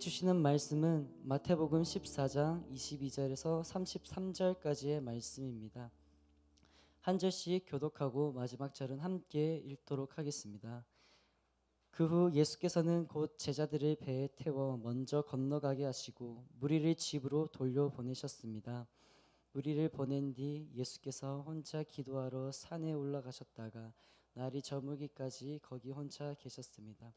주시는 말씀은 마태복음 14장 22절에서 33절까지의 말씀입니다. 한 절씩 교독하고 마지막 절은 함께 읽도록 하겠습니다. 그 후 예수께서는 곧 제자들을 배에 태워 먼저 건너가게 하시고 무리를 집으로 돌려보내셨습니다. 무리를 보낸 뒤 예수께서 혼자 기도하러 산에 올라가셨다가 날이 저물기까지 거기 혼자 계셨습니다.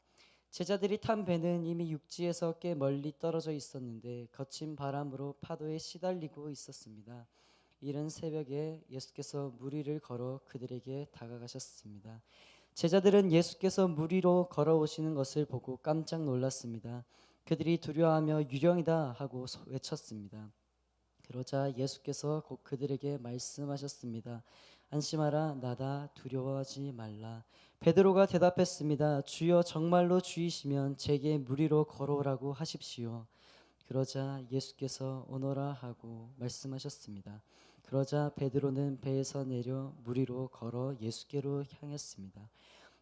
제자들이 탄 배는 이미 육지에서 꽤 멀리 떨어져 있었는데 거친 바람으로 파도에 시달리고 있었습니다. 이른 새벽에 예수께서 물 위를 걸어 그들에게 다가가셨습니다. 제자들은 예수께서 물 위로 걸어오시는 것을 보고 깜짝 놀랐습니다. 그들이 두려워하며 유령이다 하고 외쳤습니다. 그러자 예수께서 곧 그들에게 말씀하셨습니다. 안심하라, 나다, 두려워하지 말라. 베드로가 대답했습니다. 주여, 정말로 주이시면 제게 물 위로 걸어오라고 하십시오. 그러자 예수께서 오너라 하고 말씀하셨습니다. 그러자 베드로는 배에서 내려 물 위로 걸어 예수께로 향했습니다.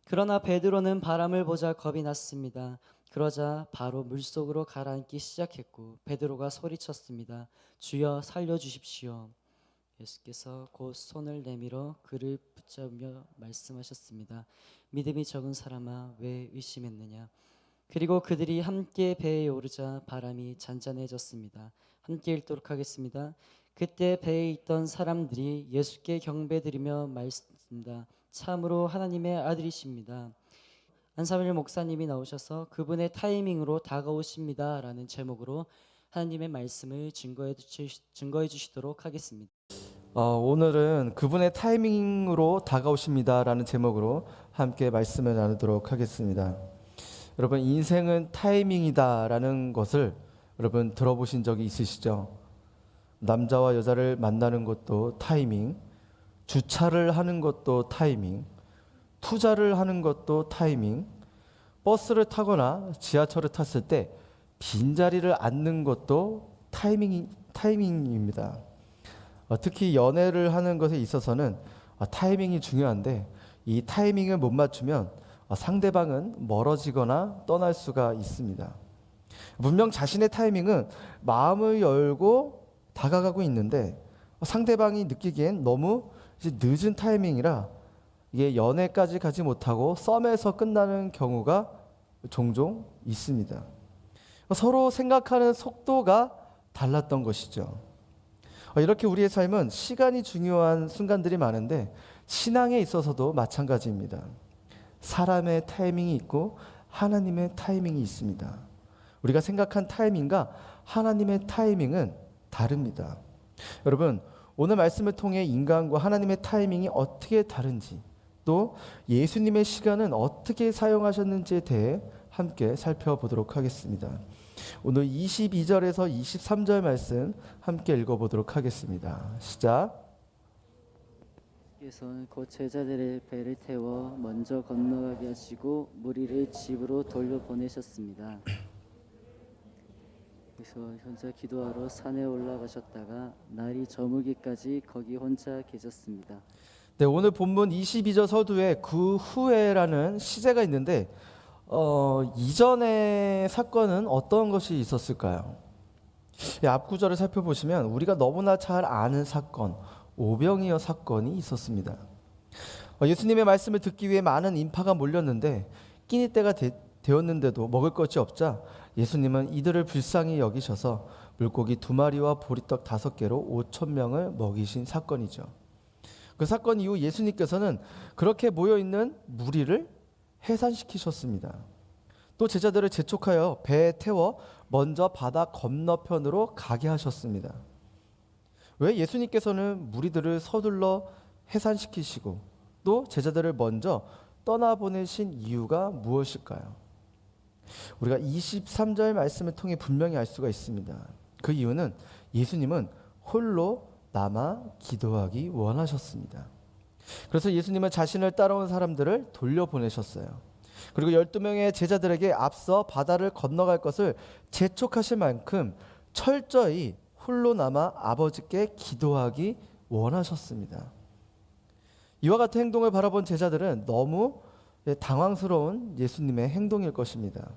그러나 베드로는 바람을 보자 겁이 났습니다. 그러자 바로 물속으로 가라앉기 시작했고 베드로가 소리쳤습니다. 주여, 살려주십시오. 예수께서 곧 손을 내밀어 그를 붙잡으며 말씀하셨습니다. 믿음이 적은 사람아, 왜 의심했느냐? 그리고 그들이 함께 배에 오르자 바람이 잔잔해졌습니다. 함께 읽도록 하겠습니다. 그때 배에 있던 사람들이 예수께 경배드리며 말씀합니다. 참으로 하나님의 아들이십니다. 안사밀 목사님이 나오셔서 그분의 타이밍으로 다가오십니다 라는 제목으로 하나님의 말씀을 증거해 주시도록 하겠습니다. 오늘은 그분의 타이밍으로 다가오십니다라는 제목으로 함께 말씀을 나누도록 하겠습니다. 여러분, 인생은 타이밍이다라는 것을 여러분 들어보신 적이 있으시죠? 남자와 여자를 만나는 것도 타이밍, 주차를 하는 것도 타이밍, 투자를 하는 것도 타이밍, 버스를 타거나 지하철을 탔을 때 빈자리를 앉는 것도 타이밍입니다. 특히 연애를 하는 것에 있어서는 타이밍이 중요한데 이 타이밍을 못 맞추면 상대방은 멀어지거나 떠날 수가 있습니다. 분명 자신의 타이밍은 마음을 열고 다가가고 있는데 상대방이 느끼기엔 너무 이제 늦은 타이밍이라 이게 연애까지 가지 못하고 썸에서 끝나는 경우가 종종 있습니다. 서로 생각하는 속도가 달랐던 것이죠. 이렇게 우리의 삶은 시간이 중요한 순간들이 많은데 신앙에 있어서도 마찬가지입니다. 사람의 타이밍이 있고 하나님의 타이밍이 있습니다. 우리가 생각한 타이밍과 하나님의 타이밍은 다릅니다. 여러분, 오늘 말씀을 통해 인간과 하나님의 타이밍이 어떻게 다른지, 또 예수님의 시간은 어떻게 사용하셨는지에 대해 함께 살펴보도록 하겠습니다. 오늘 22절에서 23절 말씀 함께 읽어보도록 하겠습니다. 시작. 예수께서는 곧 제자들의 배를 태워 먼저 건너가게 하시고 무리를 집으로 돌려보내셨습니다. 그래서 혼자 기도하러 산에 올라가셨다가 날이 저물기까지 거기 혼자 계셨습니다. 네, 오늘 본문 22절 서두에 그 후에라는 시제가 있는데 이전의 사건은 어떤 것이 있었을까요? 앞 구절을 살펴보시면 우리가 너무나 잘 아는 사건, 오병이어 사건이 있었습니다. 예수님의 말씀을 듣기 위해 많은 인파가 몰렸는데 끼니 때가 되었는데도 먹을 것이 없자 예수님은 이들을 불쌍히 여기셔서 물고기 2마리와 보리떡 5개로 5,000명을 먹이신 사건이죠. 그 사건 이후 예수님께서는 그렇게 모여있는 무리를 해산시키셨습니다. 또 제자들을 재촉하여 배에 태워 먼저 바다 건너편으로 가게 하셨습니다. 왜 예수님께서는 무리들을 서둘러 해산시키시고 또 제자들을 먼저 떠나보내신 이유가 무엇일까요? 우리가 23절 말씀을 통해 분명히 알 수가 있습니다. 그 이유는 예수님은 홀로 남아 기도하기 원하셨습니다. 그래서 예수님은 자신을 따라온 사람들을 돌려보내셨어요. 그리고 12명의 제자들에게 앞서 바다를 건너갈 것을 재촉하실 만큼 철저히 홀로 남아 아버지께 기도하기 원하셨습니다. 이와 같은 행동을 바라본 제자들은 너무 당황스러운 예수님의 행동일 것입니다.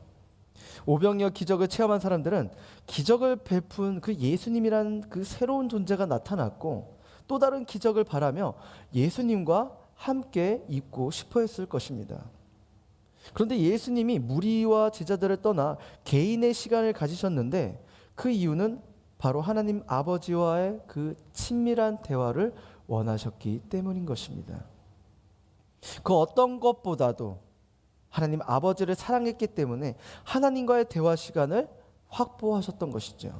오병이어 기적을 체험한 사람들은 기적을 베푼 그 예수님이란 그 새로운 존재가 나타났고 또 다른 기적을 바라며 예수님과 함께 있고 싶어 했을 것입니다. 그런데 예수님이 무리와 제자들을 떠나 개인의 시간을 가지셨는데 그 이유는 바로 하나님 아버지와의 그 친밀한 대화를 원하셨기 때문인 것입니다. 그 어떤 것보다도 하나님 아버지를 사랑했기 때문에 하나님과의 대화 시간을 확보하셨던 것이죠.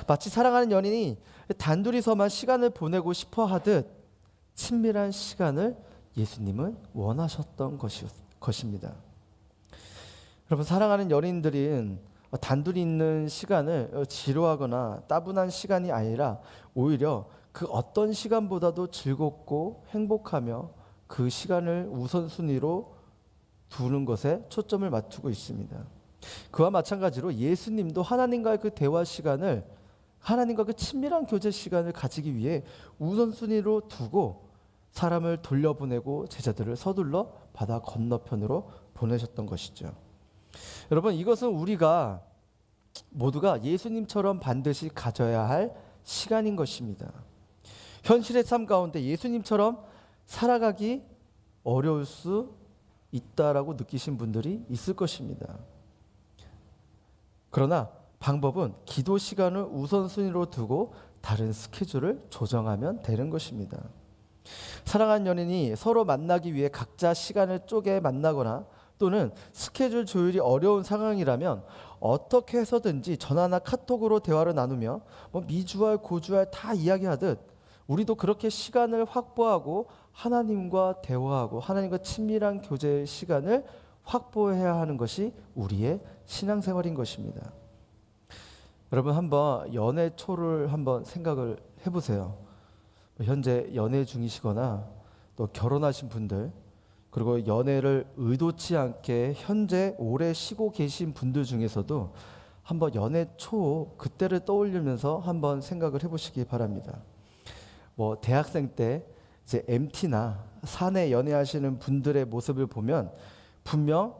마치 사랑하는 연인이 단둘이서만 시간을 보내고 싶어 하듯 친밀한 시간을 예수님은 원하셨던 것입니다. 여러분, 사랑하는 연인들은 단둘이 있는 시간을 지루하거나 따분한 시간이 아니라 오히려 그 어떤 시간보다도 즐겁고 행복하며 그 시간을 우선순위로 두는 것에 초점을 맞추고 있습니다. 그와 마찬가지로 예수님도 하나님과의 그 대화 시간을, 하나님과 그 친밀한 교제 시간을 가지기 위해 우선순위로 두고 사람을 돌려보내고 제자들을 서둘러 바다 건너편으로 보내셨던 것이죠. 여러분, 이것은 우리가 모두가 예수님처럼 반드시 가져야 할 시간인 것입니다. 현실의 삶 가운데 예수님처럼 살아가기 어려울 수 있다라고 느끼신 분들이 있을 것입니다. 그러나 방법은 기도 시간을 우선순위로 두고 다른 스케줄을 조정하면 되는 것입니다. 사랑하는 연인이 서로 만나기 위해 각자 시간을 쪼개 만나거나 또는 스케줄 조율이 어려운 상황이라면 어떻게 해서든지 전화나 카톡으로 대화를 나누며 미주알 고주알 다 이야기하듯 우리도 그렇게 시간을 확보하고 하나님과 대화하고 하나님과 친밀한 교제의 시간을 확보해야 하는 것이 우리의 신앙생활인 것입니다. 여러분, 한번 연애 초를 한번 생각을 해보세요. 현재 연애 중이시거나 또 결혼하신 분들, 그리고 연애를 의도치 않게 현재 오래 쉬고 계신 분들 중에서도 한번 연애 초 그때를 떠올리면서 한번 생각을 해보시기 바랍니다. 대학생 때 이제 MT나 사내 연애하시는 분들의 모습을 보면 분명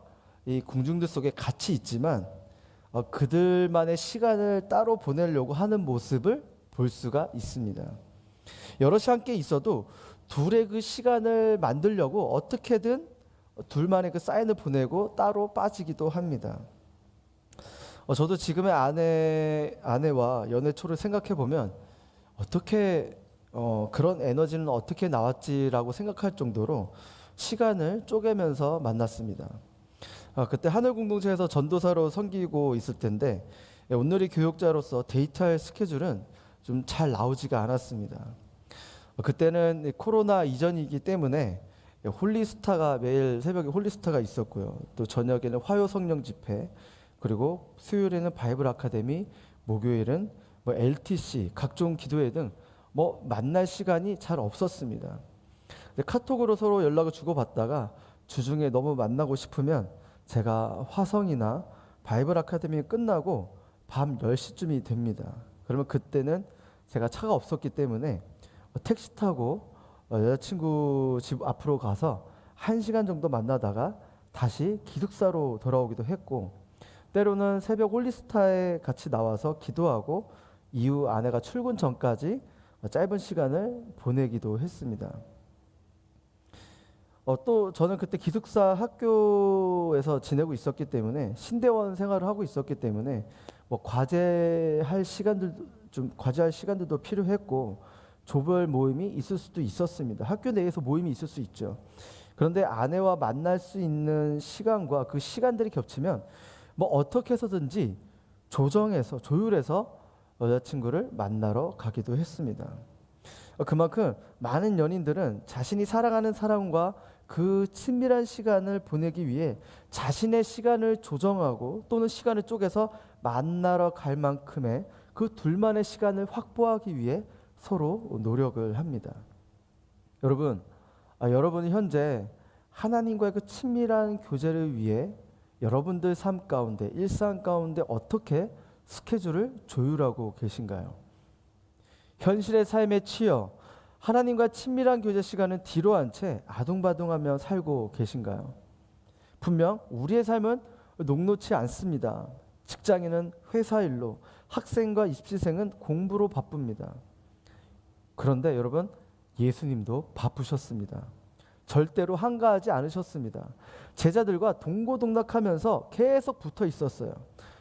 이 궁중들 속에 같이 있지만 그들만의 시간을 따로 보내려고 하는 모습을 볼 수가 있습니다. 여럿이 함께 있어도 둘의 그 시간을 만들려고 어떻게든 둘만의 그 사인을 보내고 따로 빠지기도 합니다. 저도 지금의 아내와 연애 초를 생각해 보면 어떻게 그런 에너지는 어떻게 나왔지라고 생각할 정도로 시간을 쪼개면서 만났습니다. 그때 하늘 공동체에서 전도사로 섬기고 있을 텐데 온누리 교육자로서 데이트할 스케줄은 좀 잘 나오지가 않았습니다. 그때는 코로나 이전이기 때문에 홀리스타가 매일 새벽에 홀리스타가 있었고요. 또 저녁에는 화요 성령 집회, 그리고 수요일에는 바이블 아카데미, 목요일은 LTC, 각종 기도회 등 만날 시간이 잘 없었습니다. 카톡으로 서로 연락을 주고받다가 주중에 너무 만나고 싶으면 제가 화성이나 바이블 아카데미 끝나고 밤 10시쯤이 됩니다. 그러면 그때는 제가 차가 없었기 때문에 택시 타고 여자친구 집 앞으로 가서 1시간 정도 만나다가 다시 기숙사로 돌아오기도 했고, 때로는 새벽 홀리스타에 같이 나와서 기도하고 이후 아내가 출근 전까지 짧은 시간을 보내기도 했습니다. 또 저는 그때 기숙사 학교에서 지내고 있었기 때문에 신대원 생활을 하고 있었기 때문에 과제할 시간들도 필요했고 조별 모임이 있을 수도 있었습니다. 학교 내에서 모임이 있을 수 있죠. 그런데 아내와 만날 수 있는 시간과 그 시간들이 겹치면 어떻게 해서든지 조율해서 여자친구를 만나러 가기도 했습니다. 그만큼 많은 연인들은 자신이 사랑하는 사람과 그 친밀한 시간을 보내기 위해 자신의 시간을 조정하고 또는 시간을 쪼개서 만나러 갈 만큼의 그 둘만의 시간을 확보하기 위해 서로 노력을 합니다. 여러분, 여러분은 현재 하나님과의 그 친밀한 교제를 위해 여러분들 삶 가운데, 일상 가운데 어떻게 스케줄을 조율하고 계신가요? 현실의 삶에 치여 하나님과 친밀한 교제 시간은 뒤로 한 채 아둥바둥하며 살고 계신가요? 분명 우리의 삶은 녹록치 않습니다. 직장인은 회사 일로, 학생과 입시생은 공부로 바쁩니다. 그런데 여러분, 예수님도 바쁘셨습니다. 절대로 한가하지 않으셨습니다. 제자들과 동고동락하면서 계속 붙어 있었어요.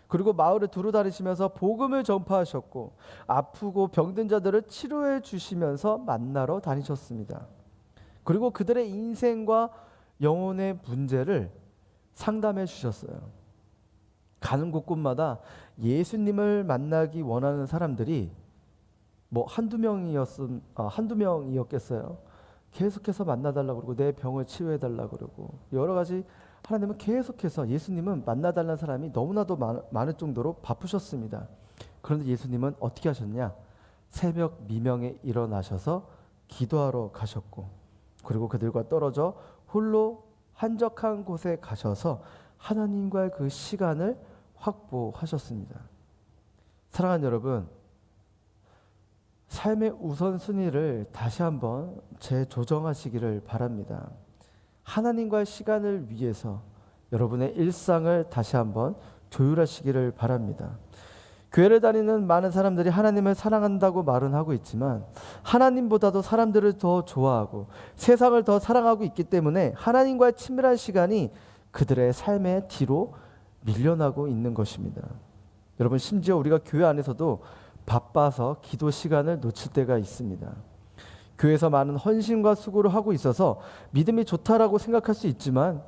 그리고 마을을 두루 다니시면서 복음을 전파하셨고 아프고 병든 자들을 치료해 주시면서 만나러 다니셨습니다. 그리고 그들의 인생과 영혼의 문제를 상담해 주셨어요. 가는 곳곳마다 예수님을 만나기 원하는 사람들이 뭐 한두 명이었겠어요. 계속해서 만나달라고 그러고 내 병을 치유해달라고 그러고 여러 가지 하나님은 계속해서 예수님은 만나달라는 사람이 너무나도 많을 정도로 바쁘셨습니다. 그런데 예수님은 어떻게 하셨냐? 새벽 미명에 일어나셔서 기도하러 가셨고 그리고 그들과 떨어져 홀로 한적한 곳에 가셔서 하나님과의 그 시간을 확보하셨습니다. 사랑하는 여러분, 삶의 우선순위를 다시 한번 재조정하시기를 바랍니다. 하나님과의 시간을 위해서 여러분의 일상을 다시 한번 조율하시기를 바랍니다. 교회를 다니는 많은 사람들이 하나님을 사랑한다고 말은 하고 있지만 하나님보다도 사람들을 더 좋아하고 세상을 더 사랑하고 있기 때문에 하나님과의 친밀한 시간이 그들의 삶의 뒤로 밀려나고 있는 것입니다. 여러분, 심지어 우리가 교회 안에서도 바빠서 기도 시간을 놓칠 때가 있습니다. 교회에서 많은 헌신과 수고를 하고 있어서 믿음이 좋다라고 생각할 수 있지만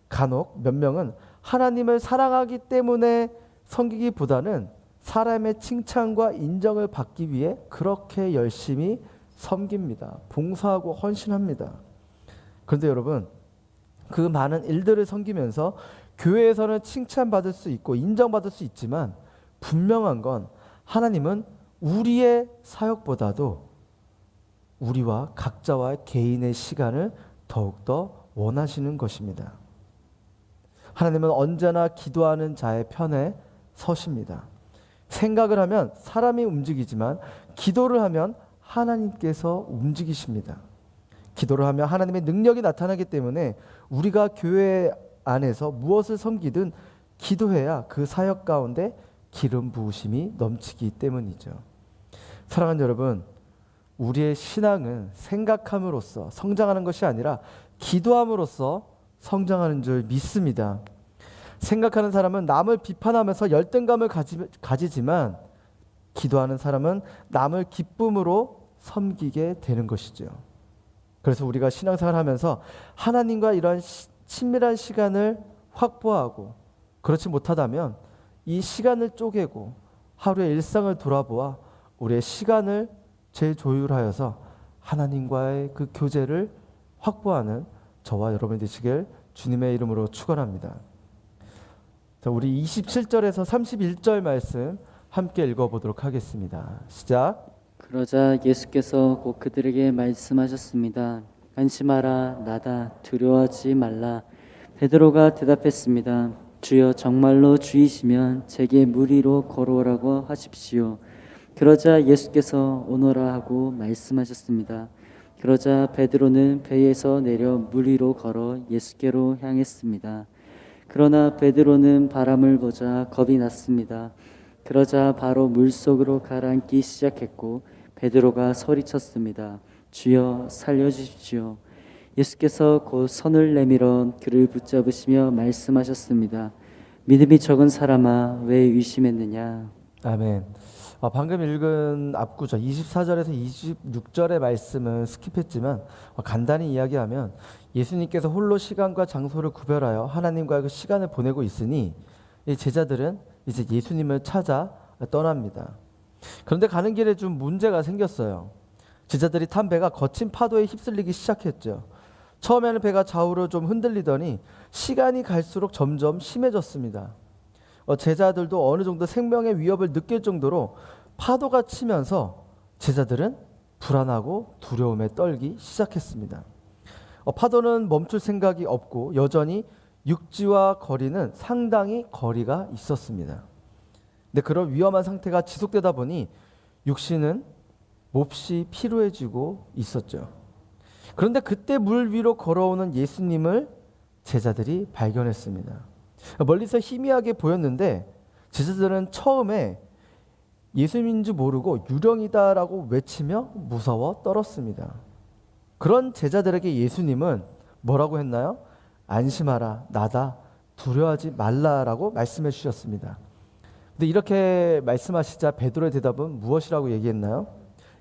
간혹 몇 명은 하나님을 사랑하기 때문에 섬기기보다는 사람의 칭찬과 인정을 받기 위해 그렇게 열심히 섬깁니다. 봉사하고 헌신합니다. 그런데 여러분, 그 많은 일들을 섬기면서 교회에서는 칭찬받을 수 있고 인정받을 수 있지만 분명한 건 하나님은 우리의 사역보다도 우리와 각자와 개인의 시간을 더욱더 원하시는 것입니다. 하나님은 언제나 기도하는 자의 편에 서십니다. 생각을 하면 사람이 움직이지만 기도를 하면 하나님께서 움직이십니다. 기도를 하면 하나님의 능력이 나타나기 때문에 우리가 교회 안에서 무엇을 섬기든 기도해야 그 사역 가운데 기름 부으심이 넘치기 때문이죠. 사랑하는 여러분, 우리의 신앙은 생각함으로써 성장하는 것이 아니라 기도함으로써 성장하는 줄 믿습니다. 생각하는 사람은 남을 비판하면서 열등감을 가지지만 기도하는 사람은 남을 기쁨으로 섬기게 되는 것이죠. 그래서 우리가 신앙생활을 하면서 하나님과 이러한 친밀한 시간을 확보하고 그렇지 못하다면 이 시간을 쪼개고 하루의 일상을 돌아보아 우리의 시간을 재조율하여서 하나님과의 그 교제를 확보하는 저와 여러분이 되시길 주님의 이름으로 축원합니다. 자, 우리 27절에서 31절 말씀 함께 읽어보도록 하겠습니다. 시작. 그러자 예수께서 곧 그들에게 말씀하셨습니다. 안심하라, 나다, 두려워하지 말라. 베드로가 대답했습니다. 주여, 정말로 주이시면 제게 물 위로 걸어오라고 하십시오. 그러자 예수께서 오너라 하고 말씀하셨습니다. 그러자 베드로는 배에서 내려 물 위로 걸어 예수께로 향했습니다. 그러나 베드로는 바람을 보자 겁이 났습니다. 그러자 바로 물속으로 가라앉기 시작했고 베드로가 소리쳤습니다. 주여, 살려주십시오. 예수께서 곧 손을 내밀어 그를 붙잡으시며 말씀하셨습니다. 믿음이 적은 사람아, 왜 의심했느냐? 아멘. 방금 읽은 앞구절 24절에서 26절의 말씀은 스킵했지만 간단히 이야기하면 예수님께서 홀로 시간과 장소를 구별하여 하나님과 그 시간을 보내고 있으니 이 제자들은 이제 예수님을 찾아 떠납니다. 그런데 가는 길에 좀 문제가 생겼어요. 제자들이 탄 배가 거친 파도에 휩쓸리기 시작했죠. 처음에는 배가 좌우로 좀 흔들리더니 시간이 갈수록 점점 심해졌습니다. 제자들도 어느 정도 생명의 위협을 느낄 정도로 파도가 치면서 제자들은 불안하고 두려움에 떨기 시작했습니다. 파도는 멈출 생각이 없고 여전히 육지와 거리는 상당히 거리가 있었습니다. 근데 그런 위험한 상태가 지속되다 보니 육신은 몹시 피로해지고 있었죠. 그런데 그때 물 위로 걸어오는 예수님을 제자들이 발견했습니다. 멀리서 희미하게 보였는데 제자들은 처음에 예수님인 줄 모르고 유령이다라고 외치며 무서워 떨었습니다. 그런 제자들에게 예수님은 뭐라고 했나요? 안심하라, 나다, 두려워하지 말라라고 말씀해 주셨습니다. 근데 이렇게 말씀하시자 베드로의 대답은 무엇이라고 얘기했나요?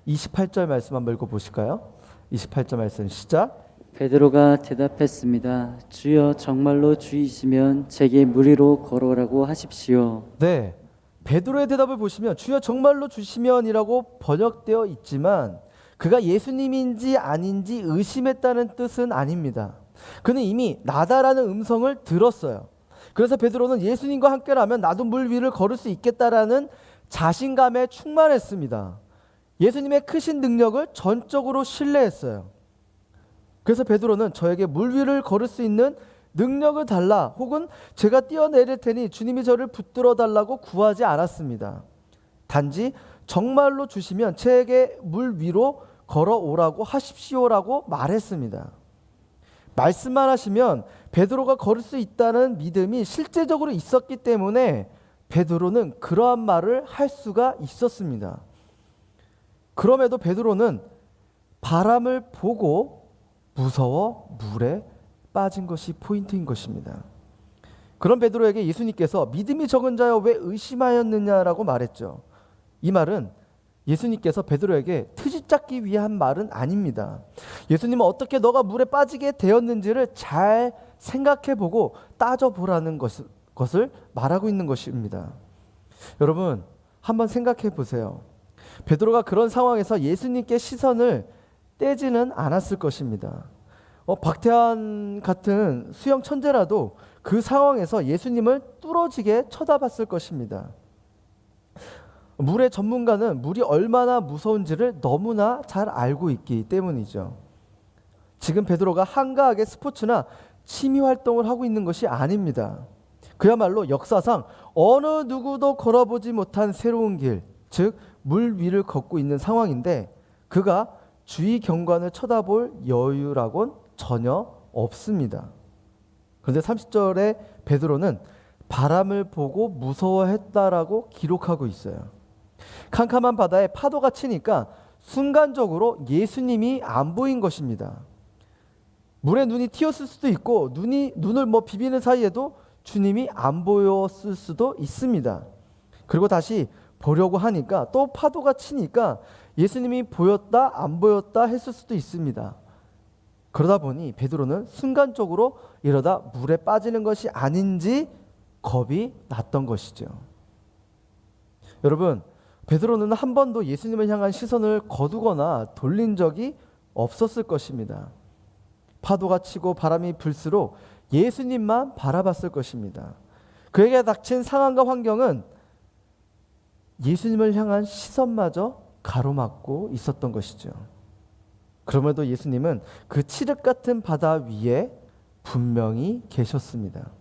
28절 말씀 한번 읽어보실까요? 28절 말씀 시작. 베드로가 대답했습니다. 주여 정말로 주이시면 제게 물 위로 걸어오라고 하십시오. 네, 베드로의 대답을 보시면 주여 정말로 주시면이라고 번역되어 있지만 그가 예수님인지 아닌지 의심했다는 뜻은 아닙니다. 그는 이미 나다라는 음성을 들었어요. 그래서 베드로는 예수님과 함께라면 나도 물 위를 걸을 수 있겠다라는 자신감에 충만했습니다. 예수님의 크신 능력을 전적으로 신뢰했어요. 그래서 베드로는 저에게 물 위를 걸을 수 있는 능력을 달라 혹은 제가 뛰어내릴 테니 주님이 저를 붙들어 달라고 구하지 않았습니다. 단지 정말로 주시면 제게 물 위로 걸어오라고 하십시오라고 말했습니다. 말씀만 하시면 베드로가 걸을 수 있다는 믿음이 실제적으로 있었기 때문에 베드로는 그러한 말을 할 수가 있었습니다. 그럼에도 베드로는 바람을 보고 무서워 물에 빠진 것이 포인트인 것입니다. 그런 베드로에게 예수님께서 믿음이 적은 자여 왜 의심하였느냐라고 말했죠. 이 말은 예수님께서 베드로에게 트집 잡기 위한 말은 아닙니다. 예수님은 어떻게 너가 물에 빠지게 되었는지를 잘 생각해보고 따져보라는 것을 말하고 있는 것입니다. 여러분 한번 생각해 보세요. 베드로가 그런 상황에서 예수님께 시선을 떼지는 않았을 것입니다. 박태환 같은 수영 천재라도 그 상황에서 예수님을 뚫어지게 쳐다봤을 것입니다. 물의 전문가는 물이 얼마나 무서운지를 너무나 잘 알고 있기 때문이죠. 지금 베드로가 한가하게 스포츠나 취미 활동을 하고 있는 것이 아닙니다. 그야말로 역사상 어느 누구도 걸어보지 못한 새로운 길, 즉 물 위를 걷고 있는 상황인데 그가 주위 경관을 쳐다볼 여유라고는 전혀 없습니다. 그런데 30절에 베드로는 바람을 보고 무서워했다라고 기록하고 있어요. 캄캄한 바다에 파도가 치니까 순간적으로 예수님이 안 보인 것입니다. 물에 눈이 튀었을 수도 있고 눈을 비비는 사이에도 주님이 안 보였을 수도 있습니다. 그리고 다시 보려고 하니까 또 파도가 치니까 예수님이 보였다 안 보였다 했을 수도 있습니다. 그러다 보니 베드로는 순간적으로 이러다 물에 빠지는 것이 아닌지 겁이 났던 것이죠. 여러분 베드로는 한 번도 예수님을 향한 시선을 거두거나 돌린 적이 없었을 것입니다. 파도가 치고 바람이 불수록 예수님만 바라봤을 것입니다. 그에게 닥친 상황과 환경은 예수님을 향한 시선마저 가로막고 있었던 것이죠. 그럼에도 예수님은 그 칠흑 같은 바다 위에 분명히 계셨습니다.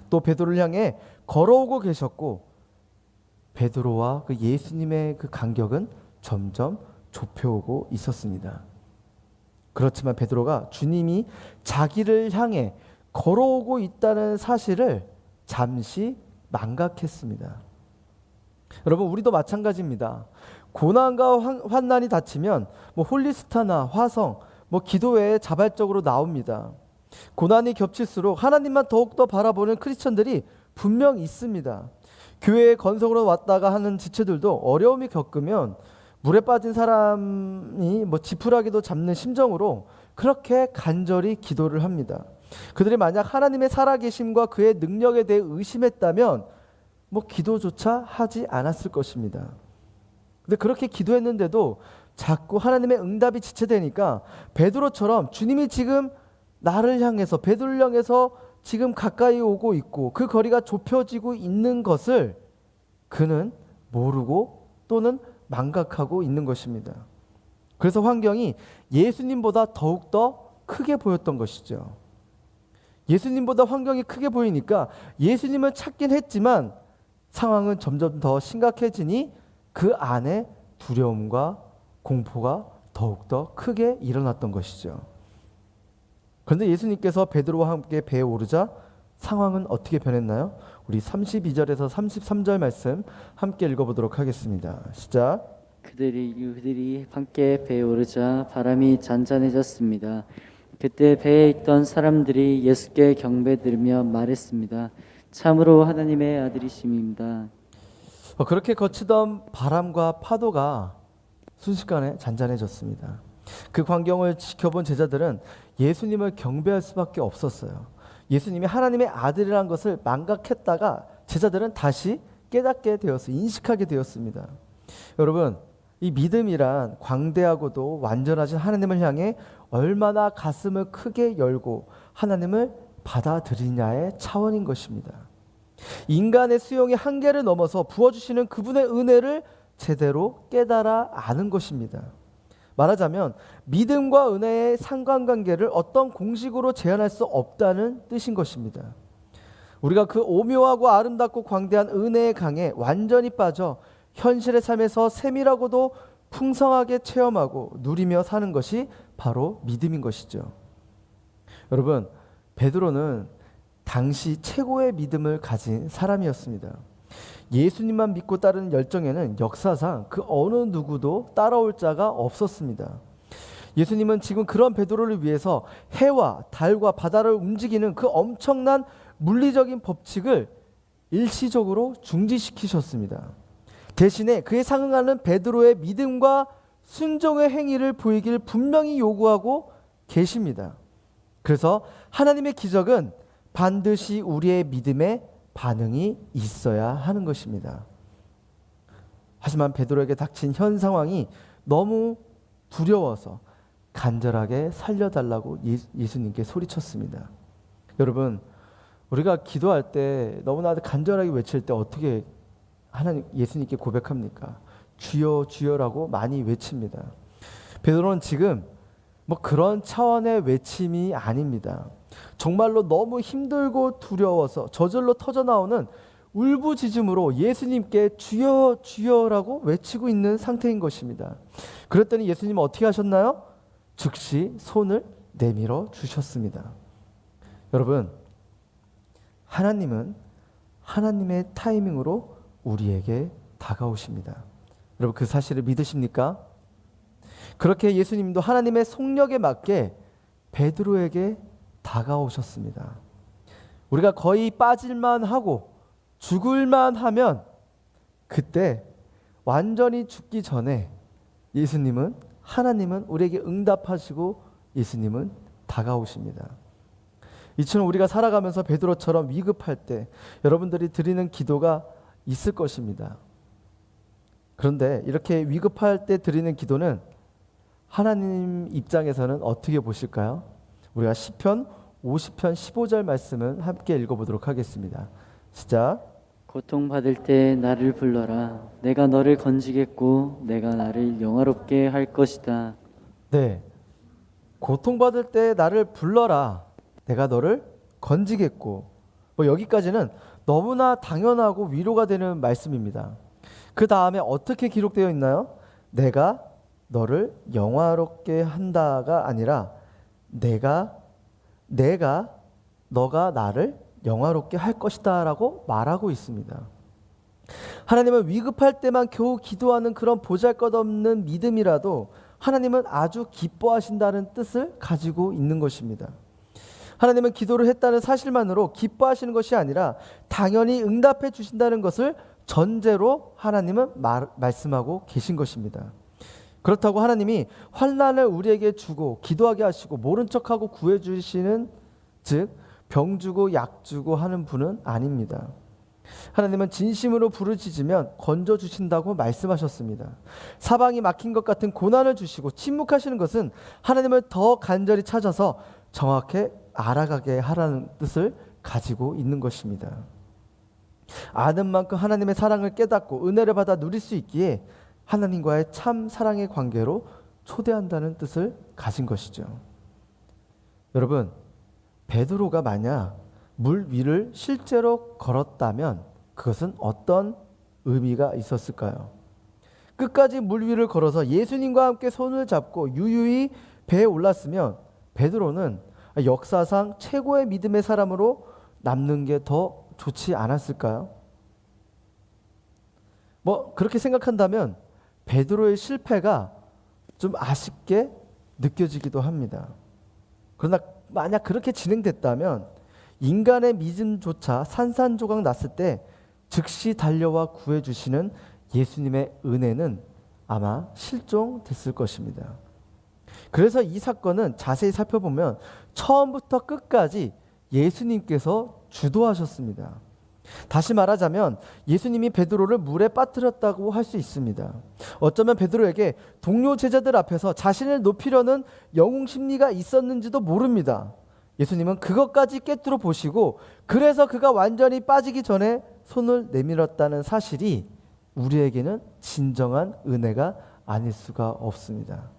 또 베드로를 향해 걸어오고 계셨고 베드로와 그 예수님의 그 간격은 점점 좁혀오고 있었습니다. 그렇지만 베드로가 주님이 자기를 향해 걸어오고 있다는 사실을 잠시 망각했습니다. 여러분 우리도 마찬가지입니다. 고난과 환난이 닥치면 홀리스타나 화성, 기도 외에 자발적으로 나옵니다. 고난이 겹칠수록 하나님만 더욱더 바라보는 크리스천들이 분명 있습니다. 교회에 건성으로 왔다가 하는 지체들도 어려움이 겪으면 물에 빠진 사람이 지푸라기도 잡는 심정으로 그렇게 간절히 기도를 합니다. 그들이 만약 하나님의 살아계심과 그의 능력에 대해 의심했다면 기도조차 하지 않았을 것입니다. 근데 그렇게 기도했는데도 자꾸 하나님의 응답이 지체되니까 베드로처럼 주님이 지금 나를 향해서 베드로를 향해서 지금 가까이 오고 있고 그 거리가 좁혀지고 있는 것을 그는 모르고 또는 망각하고 있는 것입니다. 그래서 환경이 예수님보다 더욱더 크게 보였던 것이죠. 예수님보다 환경이 크게 보이니까 예수님을 찾긴 했지만 상황은 점점 더 심각해지니 그 안에 두려움과 공포가 더욱더 크게 일어났던 것이죠. 그런데 예수님께서 베드로와 함께 배에 오르자 상황은 어떻게 변했나요? 우리 32절에서 33절 말씀 함께 읽어보도록 하겠습니다. 시작. 그들이 함께 배에 오르자 바람이 잔잔해졌습니다. 그때 배에 있던 사람들이 예수께 경배드리며 말했습니다. 참으로 하나님의 아들이심입니다. 그렇게 거치던 바람과 파도가 순식간에 잔잔해졌습니다. 그 광경을 지켜본 제자들은 예수님을 경배할 수밖에 없었어요. 예수님이 하나님의 아들이라는 것을 망각했다가 제자들은 다시 깨닫게 되었어요. 인식하게 되었습니다. 여러분, 이 믿음이란 광대하고도 완전하신 하나님을 향해 얼마나 가슴을 크게 열고 하나님을 받아들이냐의 차원인 것입니다. 인간의 수용의 한계를 넘어서 부어주시는 그분의 은혜를 제대로 깨달아 아는 것입니다. 말하자면 믿음과 은혜의 상관관계를 어떤 공식으로 제한할 수 없다는 뜻인 것입니다. 우리가 그 오묘하고 아름답고 광대한 은혜의 강에 완전히 빠져 현실의 삶에서 세밀하고도 풍성하게 체험하고 누리며 사는 것이 바로 믿음인 것이죠. 여러분, 베드로는 당시 최고의 믿음을 가진 사람이었습니다. 예수님만 믿고 따르는 열정에는 역사상 그 어느 누구도 따라올 자가 없었습니다. 예수님은 지금 그런 베드로를 위해서 해와 달과 바다를 움직이는 그 엄청난 물리적인 법칙을 일시적으로 중지시키셨습니다. 대신에 그에 상응하는 베드로의 믿음과 순종의 행위를 보이길 분명히 요구하고 계십니다. 그래서 하나님의 기적은 반드시 우리의 믿음에 반응이 있어야 하는 것입니다. 하지만 베드로에게 닥친 현 상황이 너무 두려워서 간절하게 살려달라고 예수님께 소리쳤습니다. 여러분, 우리가 기도할 때 너무나 간절하게 외칠 때 어떻게 하나님 예수님께 고백합니까? 주여 주여라고 많이 외칩니다. 베드로는 지금 그런 차원의 외침이 아닙니다. 정말로 너무 힘들고 두려워서 저절로 터져나오는 울부짖음으로 예수님께 주여 주여라고 외치고 있는 상태인 것입니다. 그랬더니 예수님은 어떻게 하셨나요? 즉시 손을 내밀어 주셨습니다. 여러분, 하나님은 하나님의 타이밍으로 우리에게 다가오십니다. 여러분, 그 사실을 믿으십니까? 그렇게 예수님도 하나님의 속력에 맞게 베드로에게 다가오셨습니다. 우리가 거의 빠질만 하고 죽을만 하면 그때 완전히 죽기 전에 하나님은 우리에게 응답하시고 예수님은 다가오십니다. 이처럼 우리가 살아가면서 베드로처럼 위급할 때 여러분들이 드리는 기도가 있을 것입니다. 그런데 이렇게 위급할 때 드리는 기도는 하나님 입장에서는 어떻게 보실까요? 우리가 시편 50편 15절 말씀은 함께 읽어보도록 하겠습니다. 시작. 고통받을 때 나를 불러라. 내가 너를 건지겠고 내가 나를 영화롭게 할 것이다. 네, 고통받을 때 나를 불러라. 내가 너를 건지겠고. 여기까지는 너무나 당연하고 위로가 되는 말씀입니다. 그 다음에 어떻게 기록되어 있나요? 내가 너를 영화롭게 한다가 아니라 너가 나를 영화롭게 할 것이다 라고 말하고 있습니다. 하나님은 위급할 때만 겨우 기도하는 그런 보잘것없는 믿음이라도 하나님은 아주 기뻐하신다는 뜻을 가지고 있는 것입니다. 하나님은 기도를 했다는 사실만으로 기뻐하시는 것이 아니라 당연히 응답해 주신다는 것을 전제로 하나님은 말씀하고 계신 것입니다. 그렇다고 하나님이 환난을 우리에게 주고 기도하게 하시고 모른 척하고 구해주시는 즉 병 주고 약 주고 하는 분은 아닙니다. 하나님은 진심으로 부르짖으면 건져주신다고 말씀하셨습니다. 사방이 막힌 것 같은 고난을 주시고 침묵하시는 것은 하나님을 더 간절히 찾아서 정확히 알아가게 하라는 뜻을 가지고 있는 것입니다. 아는 만큼 하나님의 사랑을 깨닫고 은혜를 받아 누릴 수 있기에 하나님과의 참 사랑의 관계로 초대한다는 뜻을 가진 것이죠. 여러분, 베드로가 만약 물 위를 실제로 걸었다면 그것은 어떤 의미가 있었을까요? 끝까지 물 위를 걸어서 예수님과 함께 손을 잡고 유유히 배에 올랐으면 베드로는 역사상 최고의 믿음의 사람으로 남는 게 더 좋지 않았을까요? 뭐 그렇게 생각한다면 베드로의 실패가 좀 아쉽게 느껴지기도 합니다. 그러나 만약 그렇게 진행됐다면 인간의 믿음조차 산산조각 났을 때 즉시 달려와 구해주시는 예수님의 은혜는 아마 실종됐을 것입니다. 그래서 이 사건은 자세히 살펴보면 처음부터 끝까지 예수님께서 주도하셨습니다. 다시 말하자면 예수님이 베드로를 물에 빠뜨렸다고 할 수 있습니다. 어쩌면 베드로에게 동료 제자들 앞에서 자신을 높이려는 영웅 심리가 있었는지도 모릅니다. 예수님은 그것까지 꿰뚫어 보시고 그래서 그가 완전히 빠지기 전에 손을 내밀었다는 사실이 우리에게는 진정한 은혜가 아닐 수가 없습니다.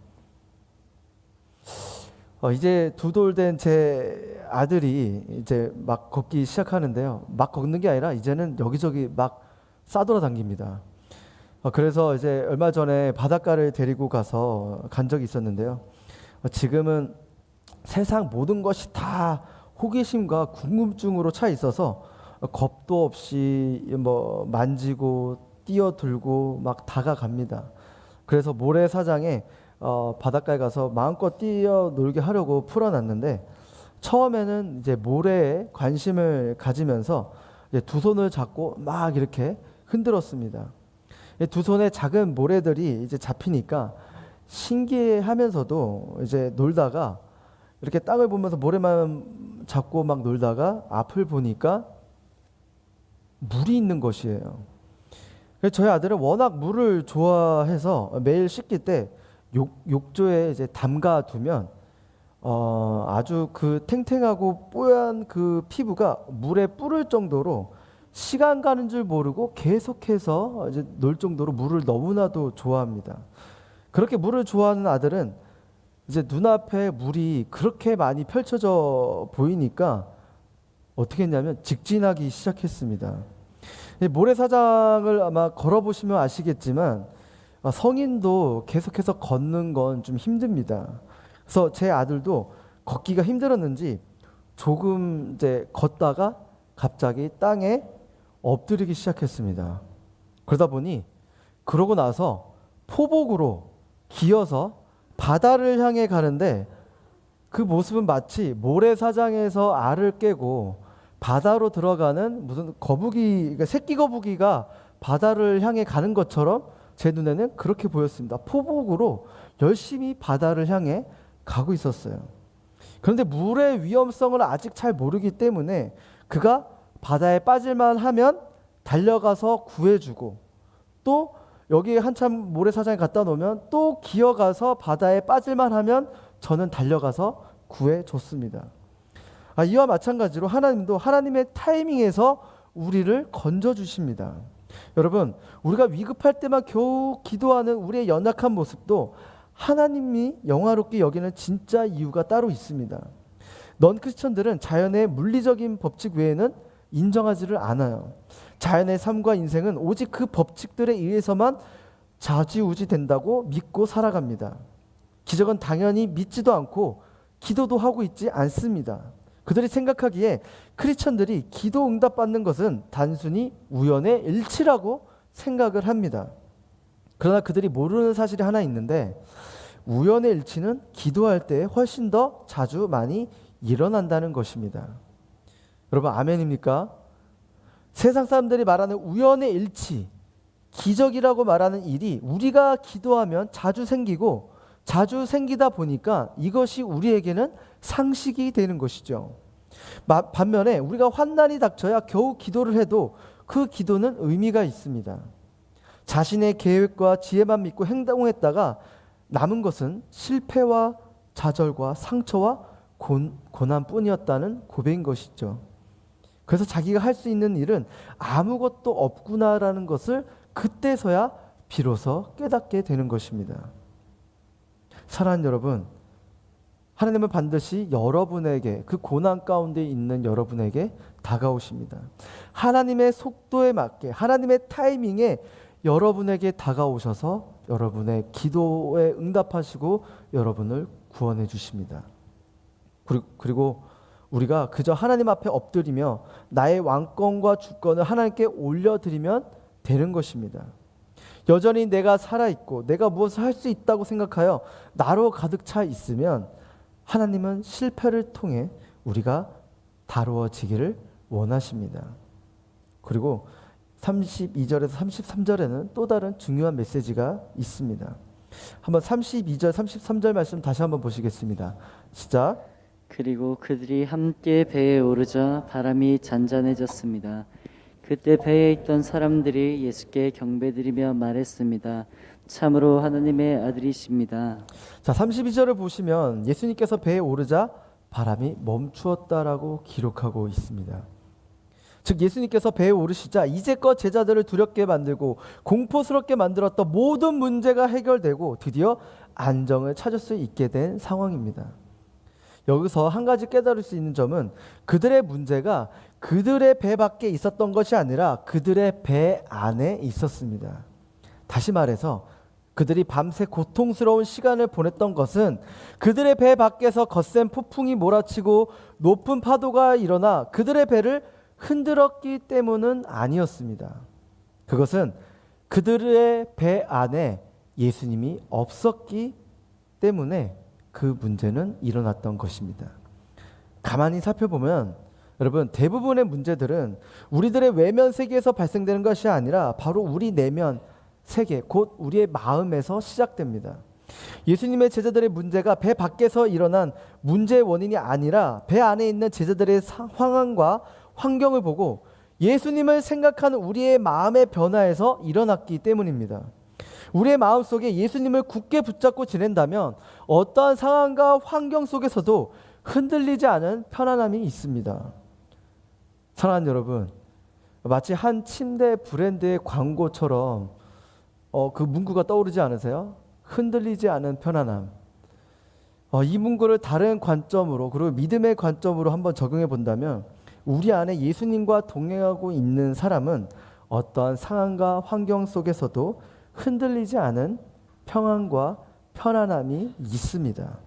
이제 2돌 된 제 아들이 이제 막 걷기 시작하는데요. 막 걷는 게 아니라 이제는 여기저기 막 싸돌아다닙니다. 그래서 이제 얼마 전에 바닷가를 데리고 가서 간 적이 있었는데요. 지금은 세상 모든 것이 다 호기심과 궁금증으로 차 있어서 겁도 없이 뭐 만지고 뛰어들고 막 다가갑니다. 그래서 모래사장에 바닷가에 가서 마음껏 뛰어놀게 하려고 풀어놨는데 처음에는 이제 모래에 관심을 가지면서 이제 두 손을 잡고 막 이렇게 흔들었습니다. 두 손에 작은 모래들이 이제 잡히니까 신기해하면서도 이제 놀다가 이렇게 땅을 보면서 모래만 잡고 막 놀다가 앞을 보니까 물이 있는 것이에요. 그래서 저희 아들은 워낙 물을 좋아해서 매일 씻길 때 욕조에 이제 담가 두면 아주 그 탱탱하고 뽀얀 그 피부가 물에 뿌를 정도로 시간 가는 줄 모르고 계속해서 이제 놀 정도로 물을 너무나도 좋아합니다. 그렇게 물을 좋아하는 아들은 이제 눈앞에 물이 그렇게 많이 펼쳐져 보이니까 어떻게 했냐면 직진하기 시작했습니다. 모래사장을 아마 걸어보시면 아시겠지만 성인도 계속해서 걷는 건 좀 힘듭니다. 그래서 제 아들도 걷기가 힘들었는지 조금 이제 걷다가 갑자기 땅에 엎드리기 시작했습니다. 그러고 나서 포복으로 기어서 바다를 향해 가는데 그 모습은 마치 모래사장에서 알을 깨고 바다로 들어가는 무슨 거북이, 그러니까 새끼 거북이가 바다를 향해 가는 것처럼 제 눈에는 그렇게 보였습니다. 포복으로 열심히 바다를 향해 가고 있었어요. 그런데 물의 위험성을 아직 잘 모르기 때문에 그가 바다에 빠질만 하면 달려가서 구해주고 또 여기 한참 모래사장에 갖다 놓으면 또 기어가서 바다에 빠질만 하면 저는 달려가서 구해줬습니다. 이와 마찬가지로 하나님도 하나님의 타이밍에서 우리를 건져주십니다. 여러분, 우리가 위급할 때만 겨우 기도하는 우리의 연약한 모습도 하나님이 영화롭게 여기는 진짜 이유가 따로 있습니다. 넌 크리스천들은 자연의 물리적인 법칙 외에는 인정하지를 않아요. 자연의 삶과 인생은 오직 그 법칙들에 의해서만 좌지우지 된다고 믿고 살아갑니다. 기적은 당연히 믿지도 않고 기도도 하고 있지 않습니다. 그들이 생각하기에 크리스천들이 기도 응답받는 것은 단순히 우연의 일치라고 생각을 합니다. 그러나 그들이 모르는 사실이 하나 있는데 우연의 일치는 기도할 때 훨씬 더 자주 많이 일어난다는 것입니다. 여러분 아멘입니까? 세상 사람들이 말하는 우연의 일치, 기적이라고 말하는 일이 우리가 기도하면 자주 생기고 자주 생기다 보니까 이것이 우리에게는 상식이 되는 것이죠. 반면에 우리가 환난이 닥쳐야 겨우 기도를 해도 그 기도는 의미가 있습니다. 자신의 계획과 지혜만 믿고 행동했다가 남은 것은 실패와 좌절과 상처와 고난뿐이었다는 고백인 것이죠. 그래서 자기가 할 수 있는 일은 아무것도 없구나라는 것을 그때서야 비로소 깨닫게 되는 것입니다. 사랑하는 여러분, 하나님은 반드시 여러분에게, 그 고난 가운데 있는 여러분에게 다가오십니다. 하나님의 속도에 맞게, 하나님의 타이밍에 여러분에게 다가오셔서 여러분의 기도에 응답하시고 여러분을 구원해 주십니다. 그리고 우리가 그저 하나님 앞에 엎드리며 나의 왕권과 주권을 하나님께 올려드리면 되는 것입니다. 여전히 내가 살아있고 내가 무엇을 할 수 있다고 생각하여 나로 가득 차 있으면 하나님은 실패를 통해 우리가 다루어지기를 원하십니다. 그리고 32절에서 33절에는 또 다른 중요한 메시지가 있습니다. 한번 32절, 33절 말씀 다시 한번 보시겠습니다. 시작. 그리고 그들이 함께 배에 오르자 바람이 잔잔해졌습니다. 그때 배에 있던 사람들이 예수께 경배드리며 말했습니다. 참으로 하나님의 아들이십니다. 자, 32절을 보시면 예수님께서 배에 오르자 바람이 멈추었다라고 기록하고 있습니다. 즉 예수님께서 배에 오르시자 이제껏 제자들을 두렵게 만들고 공포스럽게 만들었던 모든 문제가 해결되고 드디어 안정을 찾을 수 있게 된 상황입니다. 여기서 한 가지 깨달을 수 있는 점은 그들의 문제가 그들의 배 밖에 있었던 것이 아니라 그들의 배 안에 있었습니다. 다시 말해서 그들이 밤새 고통스러운 시간을 보냈던 것은 그들의 배 밖에서 거센 폭풍이 몰아치고 높은 파도가 일어나 그들의 배를 흔들었기 때문은 아니었습니다. 그것은 그들의 배 안에 예수님이 없었기 때문에 그 문제는 일어났던 것입니다. 가만히 살펴보면 여러분 대부분의 문제들은 우리들의 외면 세계에서 발생되는 것이 아니라 바로 우리 내면 세계, 곧 우리의 마음에서 시작됩니다. 예수님의 제자들의 문제가 배 밖에서 일어난 문제의 원인이 아니라 배 안에 있는 제자들의 상황과 환경을 보고 예수님을 생각하는 우리의 마음의 변화에서 일어났기 때문입니다. 우리의 마음속에 예수님을 굳게 붙잡고 지낸다면 어떠한 상황과 환경 속에서도 흔들리지 않은 편안함이 있습니다. 사랑하는 여러분, 마치 한 침대 브랜드의 광고처럼 그 문구가 떠오르지 않으세요? 흔들리지 않은 편안함. 이 문구를 다른 관점으로 그리고 믿음의 관점으로 한번 적용해 본다면 우리 안에 예수님과 동행하고 있는 사람은 어떠한 상황과 환경 속에서도 흔들리지 않은 평안과 편안함이 있습니다.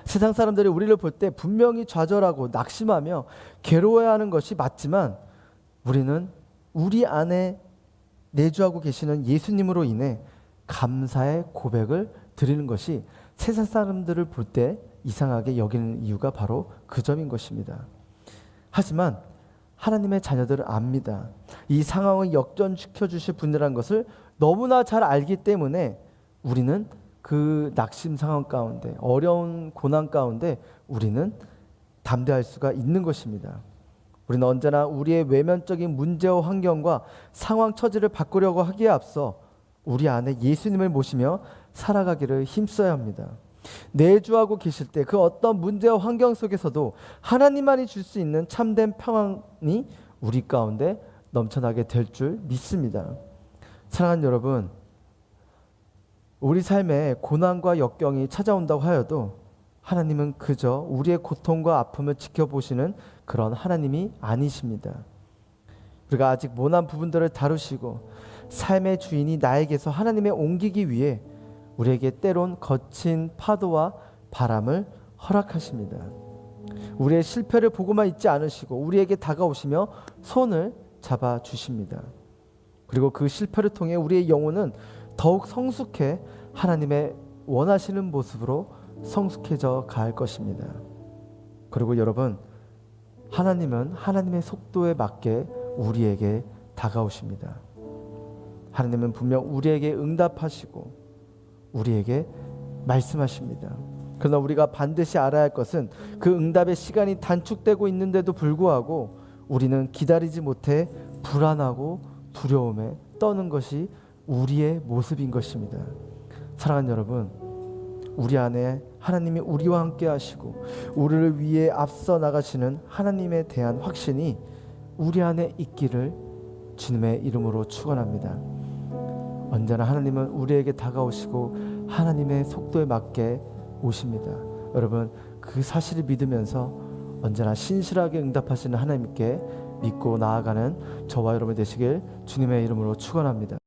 세상 사람들이 우리를 볼 때 분명히 좌절하고 낙심하며 괴로워하는 것이 맞지만 우리는 우리 안에 내주하고 계시는 예수님으로 인해 감사의 고백을 드리는 것이 세상 사람들을 볼 때 이상하게 여기는 이유가 바로 그 점인 것입니다. 하지만 하나님의 자녀들은 압니다. 이 상황을 역전시켜 주실 분이라는 것을 너무나 잘 알기 때문에 우리는 그 낙심 상황 가운데 어려운 고난 가운데 우리는 담대할 수가 있는 것입니다. 우리는 언제나 우리의 외면적인 문제와 환경과 상황 처지를 바꾸려고 하기에 앞서 우리 안에 예수님을 모시며 살아가기를 힘써야 합니다. 내주하고 계실 때 그 어떤 문제와 환경 속에서도 하나님만이 줄 수 있는 참된 평안이 우리 가운데 넘쳐나게 될 줄 믿습니다. 사랑하는 여러분, 우리 삶에 고난과 역경이 찾아온다고 하여도 하나님은 그저 우리의 고통과 아픔을 지켜보시는 그런 하나님이 아니십니다. 우리가 아직 모난 부분들을 다루시고 삶의 주인이 나에게서 하나님에 옮기기 위해 우리에게 때론 거친 파도와 바람을 허락하십니다. 우리의 실패를 보고만 있지 않으시고 우리에게 다가오시며 손을 잡아주십니다. 그리고 그 실패를 통해 우리의 영혼은 더욱 성숙해 하나님의 원하시는 모습으로 성숙해져 갈 것입니다. 그리고 여러분, 하나님은 하나님의 속도에 맞게 우리에게 다가오십니다. 하나님은 분명 우리에게 응답하시고 우리에게 말씀하십니다. 그러나 우리가 반드시 알아야 할 것은 그 응답의 시간이 단축되고 있는데도 불구하고 우리는 기다리지 못해 불안하고 두려움에 떠는 것이 우리의 모습인 것입니다. 사랑하는 여러분, 우리 안에 하나님이 우리와 함께 하시고 우리를 위해 앞서 나가시는 하나님에 대한 확신이 우리 안에 있기를 주님의 이름으로 축원합니다. 언제나 하나님은 우리에게 다가오시고 하나님의 속도에 맞게 오십니다. 여러분, 그 사실을 믿으면서 언제나 신실하게 응답하시는 하나님께 믿고 나아가는 저와 여러분 되시길 주님의 이름으로 축원합니다.